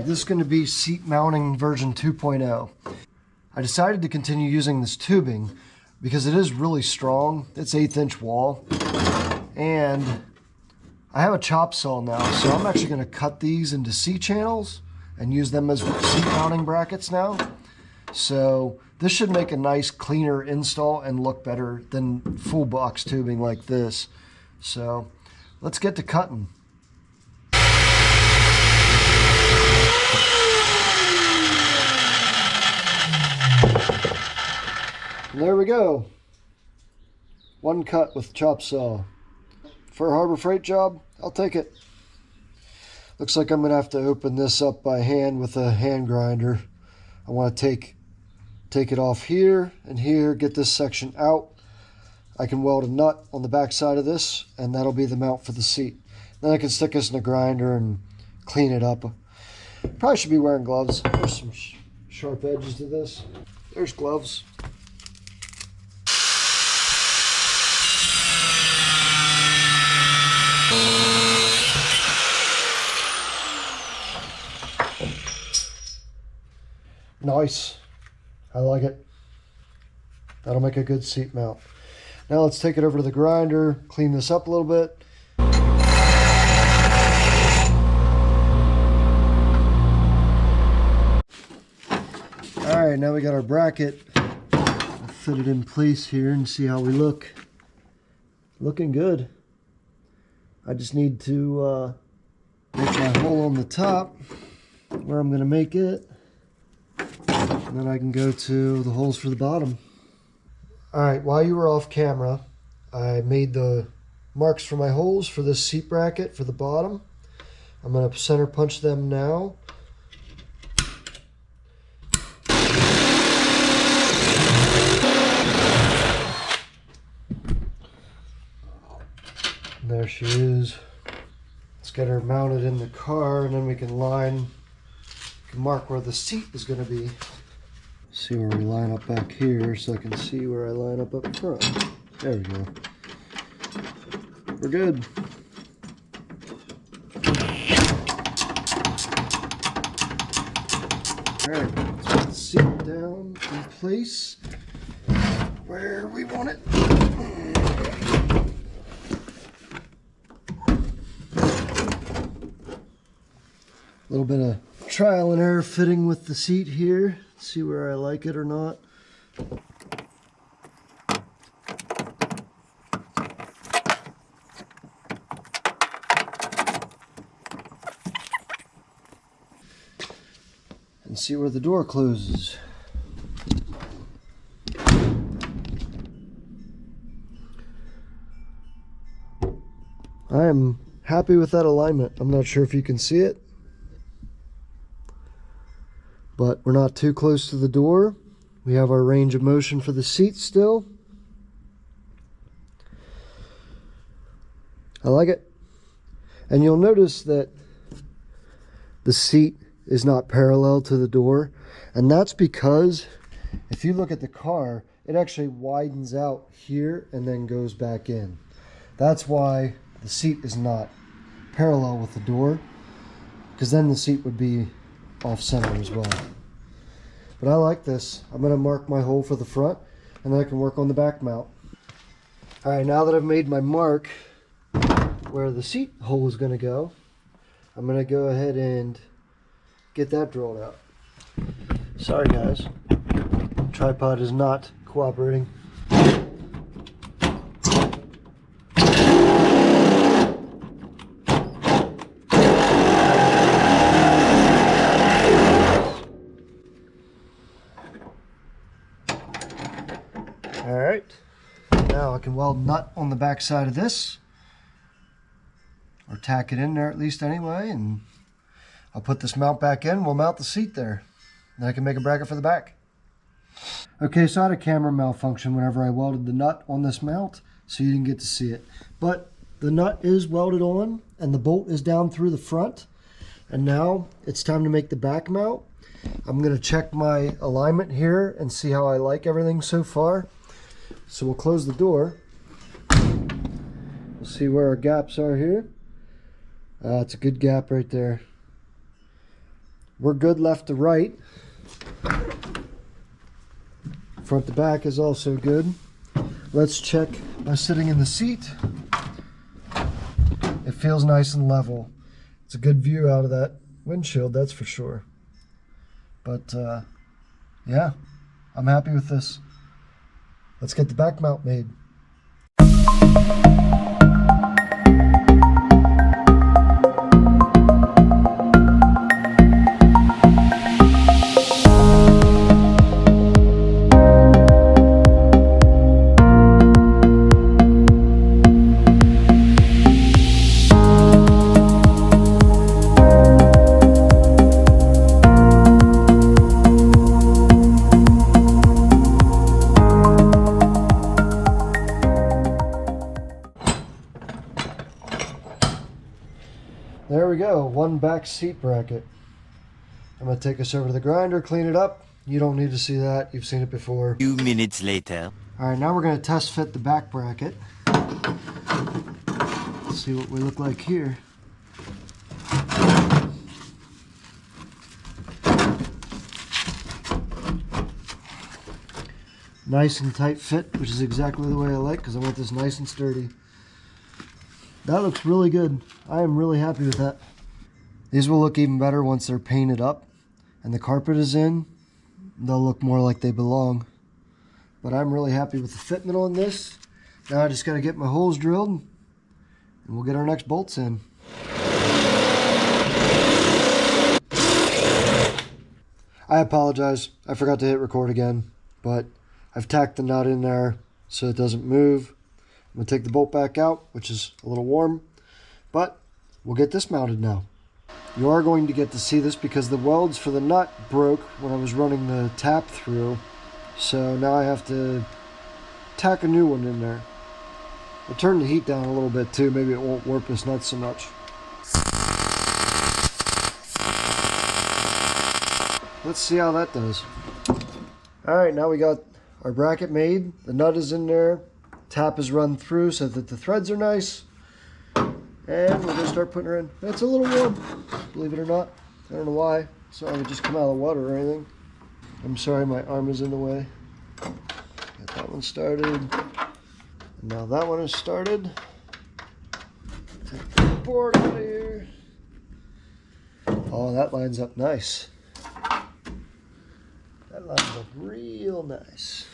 Alright, this is going to be seat mounting version 2.0. I decided to continue using this tubing because it is really strong. It's 1/8 inch wall. And I have a chop saw now, so I'm actually going to cut these into C-channels and use them as seat mounting brackets now. So this should make a nice cleaner install and look better than full box tubing like this. So let's get to cutting. And there we go. One cut with chop saw. For a Harbor Freight job, I'll take it. Looks like I'm gonna have to open this up by hand with a hand grinder. I want to take it off here and here, get this section out. I can weld a nut on the back side of this, and that'll be the mount for the seat. Then I can stick this in a grinder and clean it up. Probably should be wearing gloves. There's some sharp edges to this. There's gloves. Nice. I like it. That'll make a good seat mount. Now let's take it over to the grinder, clean this up a little bit. Alright, now we got our bracket. I'll fit it in place here and see how we look. Looking good. I just need to make my hole on the top where I'm going to make it. And then I can go to the holes for the bottom. Alright, while you were off camera, I made the marks for my holes for this seat bracket for the bottom. I'm going to center punch them now. And there she is. Let's get her mounted in the car, and then we can mark where the seat is going to be. See where we line up back here so I can see where I line up front. There we go. We're good. Alright, let's put the seat down in place where we want it. A little bit of trial and error fitting with the seat here. See where I like it or not. And see where the door closes. I am happy with that alignment. I'm not sure if you can see it, but we're not too close to the door. We have our range of motion for the seat still. I like it. And you'll notice that the seat is not parallel to the door. And that's because if you look at the car, it actually widens out here and then goes back in. That's why the seat is not parallel with the door, because then the seat would be off center as well. But I like this. I'm going to mark my hole for the front, and then I can work on the back mount. Alright, now that I've made my mark where the seat hole is going to go, I'm going to go ahead and get that drilled out. Sorry guys, tripod is not cooperating. Alright, now I can weld a nut on the back side of this, or tack it in there at least anyway, and I'll put this mount back in. We'll mount the seat there, and I can make a bracket for the back. Okay, so I had a camera malfunction whenever I welded the nut on this mount, so you didn't get to see it. But the nut is welded on, and the bolt is down through the front, and now it's time to make the back mount. I'm going to check my alignment here and see how I like everything so far. So we'll close the door. We'll see where our gaps are here. It's a good gap right there. we're good left to right. Front to back is also good. Let's check by sitting in the seat. It feels nice and level. It's a good view out of that windshield, that's for sure. But yeah, I'm happy with this. Let's get the back mount made. There we go, one back seat bracket. I'm going to take us over to the grinder, clean it up. You don't need to see that, you've seen it before. 2 minutes later. Alright, now we're going to test fit the back bracket. Let's see what we look like here. Nice and tight fit, which is exactly the way I like because I want this nice and sturdy. That looks really good. I am really happy with that. These will look even better once they're painted up and the carpet is in. They'll look more like they belong. But I'm really happy with the fitment on this. Now I just got to get my holes drilled and we'll get our next bolts in. I apologize. I forgot to hit record again, but I've tacked the nut in there so it doesn't move. I'm going to take the bolt back out, which is a little warm, but we'll get this mounted now. You are going to get to see this because the welds for the nut broke when I was running the tap through, so now I have to tack a new one in there. I'll turn the heat down a little bit too, maybe it won't warp this nut so much. Let's see how that does. Alright, now we got our bracket made, the nut is in there. Tap is run through so that the threads are nice. And we're going to start putting her in. It's a little warm, believe it or not. I don't know why. It's not going to just come out of the water or anything. I'm sorry, my arm is in the way. Get that one started. And now that one is started. Take the board out of here. Oh, that lines up nice. That lines up real nice.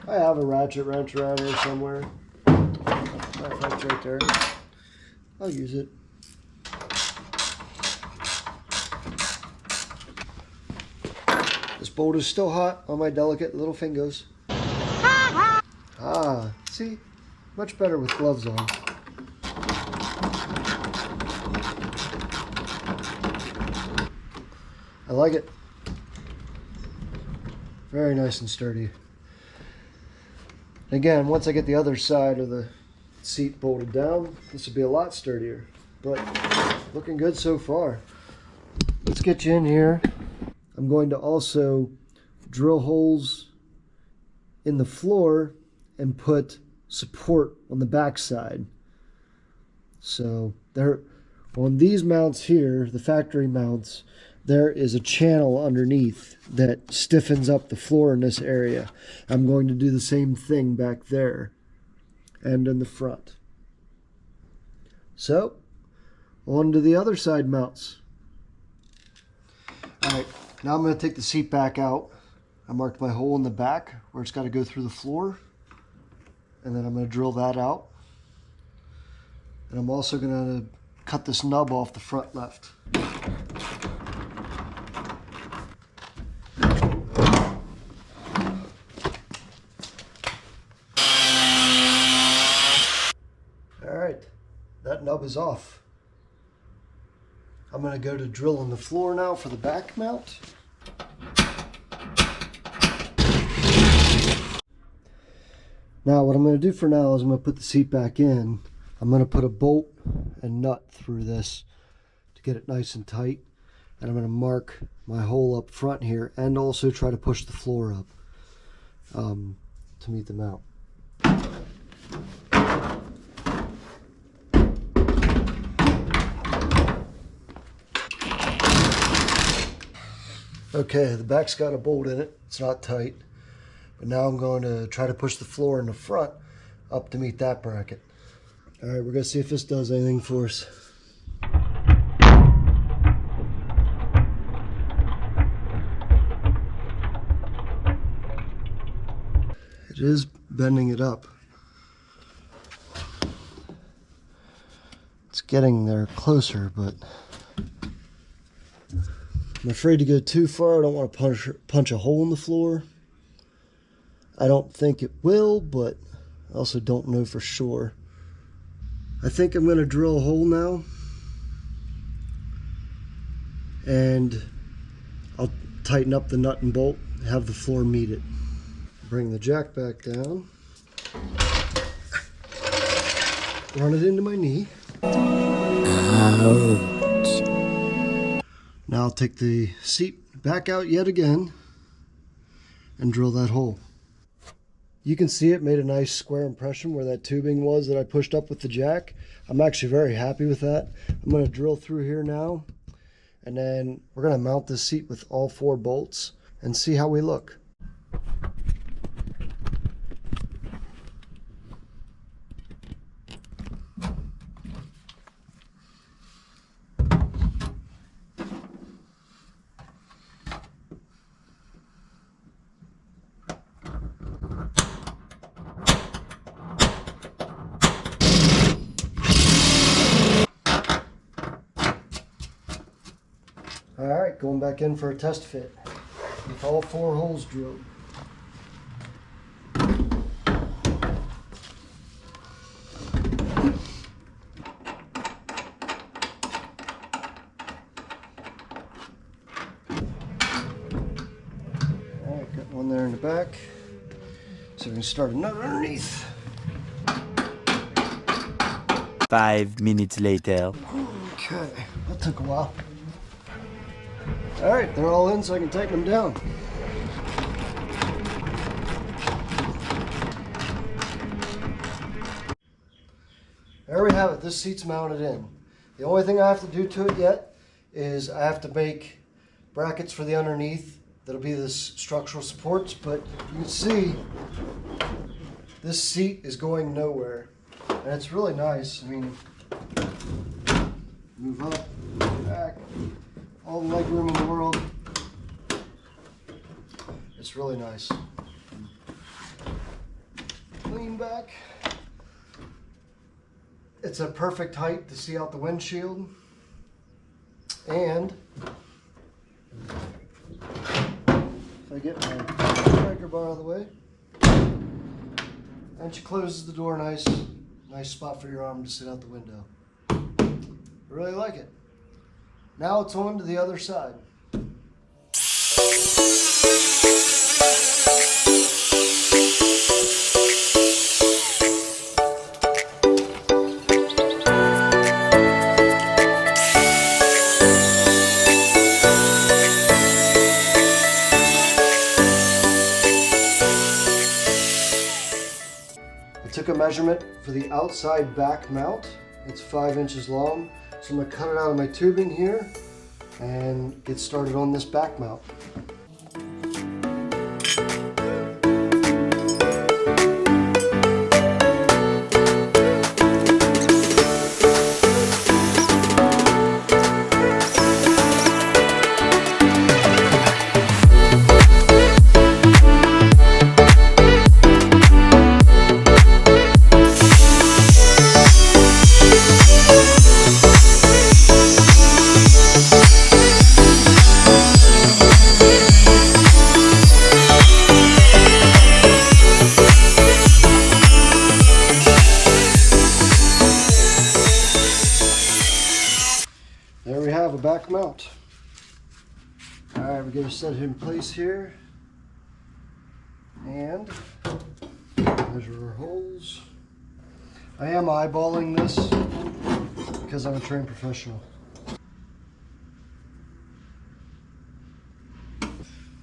I have a ratchet wrench around here somewhere. That's right there. I'll use it. This bolt is still hot on my delicate little fingers. Ah, see? Much better with gloves on. I like it. Very nice and sturdy. Again, once I get the other side of the seat bolted down, this will be a lot sturdier, but looking good so far. Let's get you in here. I'm going to also drill holes in the floor and put support on the back side. So there, on these mounts here, the factory mounts, there is a channel underneath that stiffens up the floor in this area. I'm going to do the same thing back there and in the front. So, on to the other side mounts. Alright, now I'm going to take the seat back out. I marked my hole in the back where it's got to go through the floor. And then I'm going to drill that out. And I'm also going to cut this nub off the front left. Alright, that nub is off. I'm going to go to drilling the floor now for the back mount. Now what I'm going to do for now is I'm going to put the seat back in. I'm going to put a bolt and nut through this to get it nice and tight. And I'm going to mark my hole up front here and also try to push the floor up to meet the mount. Okay, the back's got a bolt in it. It's not tight. But now I'm going to try to push the floor in the front up to meet that bracket. All right, we're going to see if this does anything for us. It is bending it up. It's getting there closer, but I'm afraid to go too far. I don't want to punch a hole in the floor. I don't think it will, but I also don't know for sure. I think I'm going to drill a hole now, and I'll tighten up the nut and bolt, have the floor meet it. Bring the jack back down, run it into my knee. Ouch. Now I'll take the seat back out yet again and drill that hole. You can see it made a nice square impression where that tubing was that I pushed up with the jack. I'm actually very happy with that. I'm going to drill through here now, and then we're going to mount this seat with all 4 bolts and see how we look. Alright, going back in for a test fit with all 4 holes drilled. Alright, got one there in the back. So we can start another underneath. 5 minutes later. Okay, that took a while. Alright, they're all in, so I can tighten them down. There we have it. This seat's mounted in. The only thing I have to do to it yet is I have to make brackets for the underneath. That'll be the structural supports, but you can see this seat is going nowhere. And it's really nice. I mean, move up, back, all the leg room in the world. It's really nice. Lean back. It's a perfect height to see out the windshield. And if I get my striker bar out of the way, and she closes the door nice. Nice spot for your arm to sit out the window. I really like it. Now it's on to the other side. I took a measurement for the outside back mount. It's 5 inches long. So I'm going to cut it out of my tubing here and get started on this back mount. There we have a back mount. Alright, we're going to set it in place here. And measure our holes. I am eyeballing this because I'm a trained professional.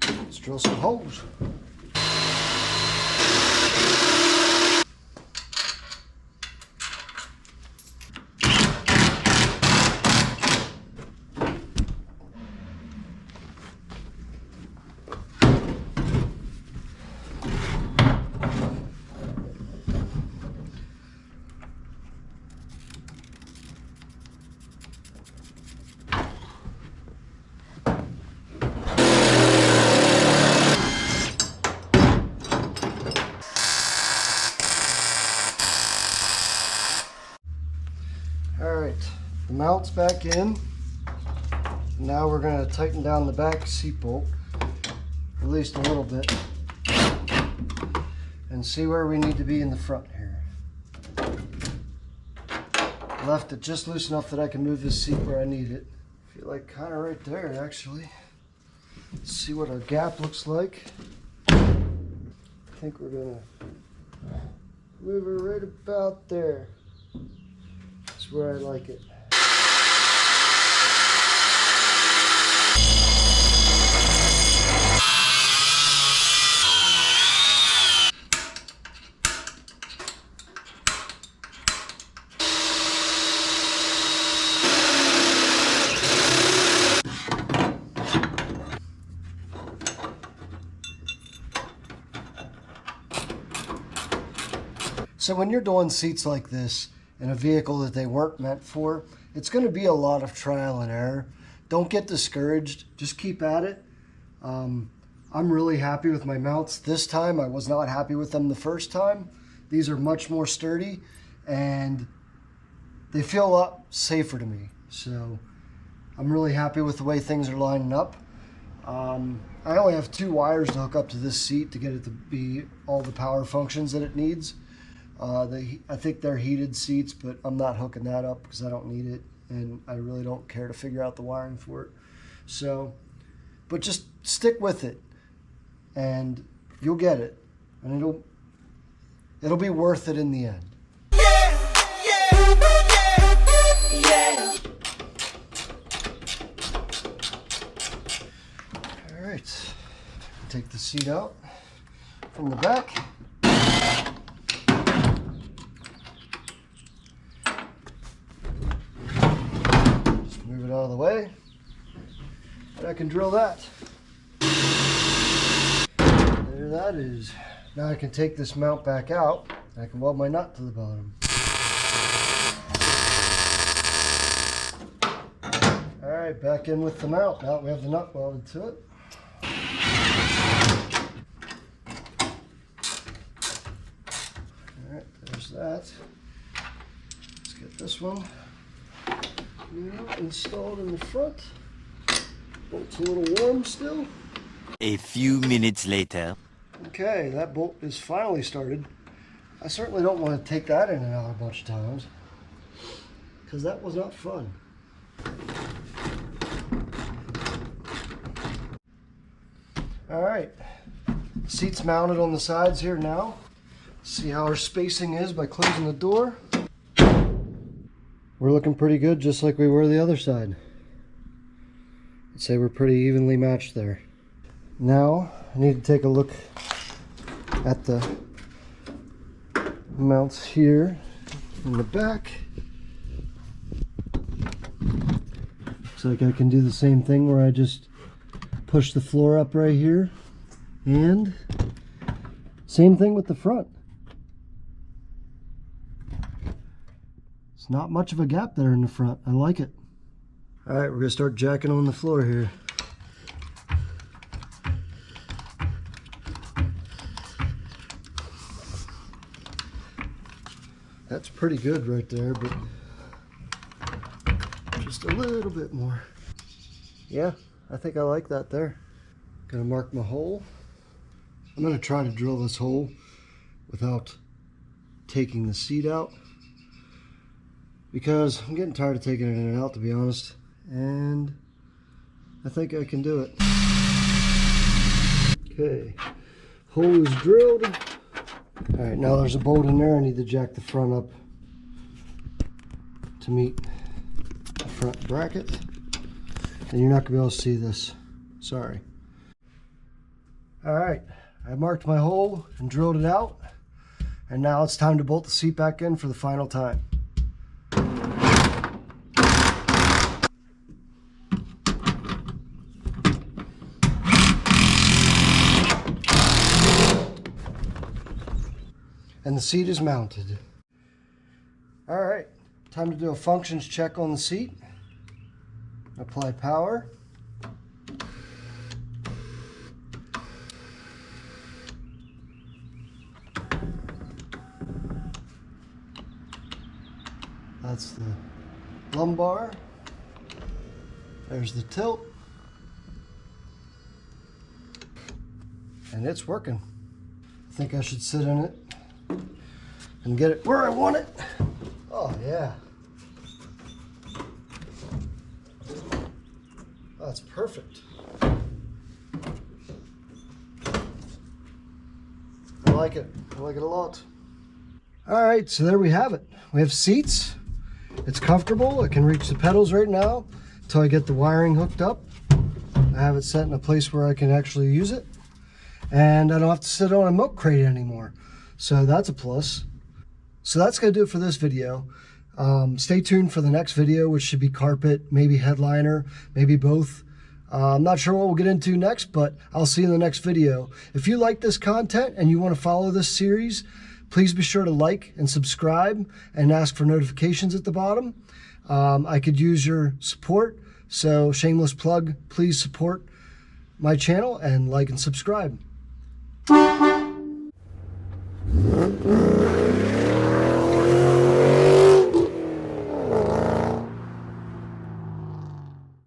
Let's drill some holes. Alright, the mount's back in. Now we're going to tighten down the back seat bolt, at least a little bit, and see where we need to be in the front here. Left it just loose enough that I can move this seat where I need it. I feel like kind of right there, actually. Let's see what our gap looks like. I think we're going to move her right about there. That's where I like it. So when you're doing seats like this in a vehicle that they weren't meant for, it's going to be a lot of trial and error. Don't get discouraged. Just keep at it. I'm really happy with my mounts this time. I was not happy with them the first time. These are much more sturdy and they feel a lot safer to me. So I'm really happy with the way things are lining up. I only have 2 wires to hook up to this seat to get it to be all the power functions that it needs. I think they're heated seats, but I'm not hooking that up because I don't need it, and I really don't care to figure out the wiring for it. So, but just stick with it, and you'll get it, and it'll be worth it in the end. All right, take the seat out from the back. Move it out of the way, and I can drill that. There that is. Now I can take this mount back out, and I can weld my nut to the bottom. Alright, back in with the mount. Now we have the nut welded to it. Alright, there's that. Let's get this one installed in the front. Bolt's a little warm still. A few minutes later. Okay, that bolt is finally started. I certainly don't want to take that in and out a bunch of times because that was not fun. Alright, seat's mounted on the sides here now. See how our spacing is by closing the door. We're looking pretty good, just like we were the other side. I'd say we're pretty evenly matched there. Now, I need to take a look at the mounts here in the back. Looks like I can do the same thing where I just push the floor up right here. And same thing with the front. Not much of a gap there in the front. I like it. All right, we're gonna start jacking on the floor here. That's pretty good right there, but just a little bit more. Yeah, I think I like that there. Gonna mark my hole. I'm gonna try to drill this hole without taking the seat out, because I'm getting tired of taking it in and out, to be honest, and I think I can do it. Okay, hole is drilled. All right, now there's a bolt in there. I need to jack the front up to meet the front bracket, and you're not gonna be able to see this, sorry. All right, I marked my hole and drilled it out, and now it's time to bolt the seat back in for the final time. And the seat is mounted. All right, time to do a functions check on the seat. Apply power. That's the lumbar. There's the tilt. And it's working. I think I should sit in it and get it where I want it. Oh yeah. That's perfect. I like it. I like it a lot. All right, so there we have it. We have seats. It's comfortable. I can reach the pedals right now until I get the wiring hooked up. I have it set in a place where I can actually use it. And I don't have to sit on a milk crate anymore. So that's a plus. So that's going to do it for this video. Stay tuned for the next video, which should be carpet, maybe headliner, maybe both. I'm not sure what we'll get into next, but I'll see you in the next video. If you like this content and you want to follow this series, please be sure to like and subscribe and ask for notifications at the bottom. I could use your support, so shameless plug, please support my channel and like and subscribe.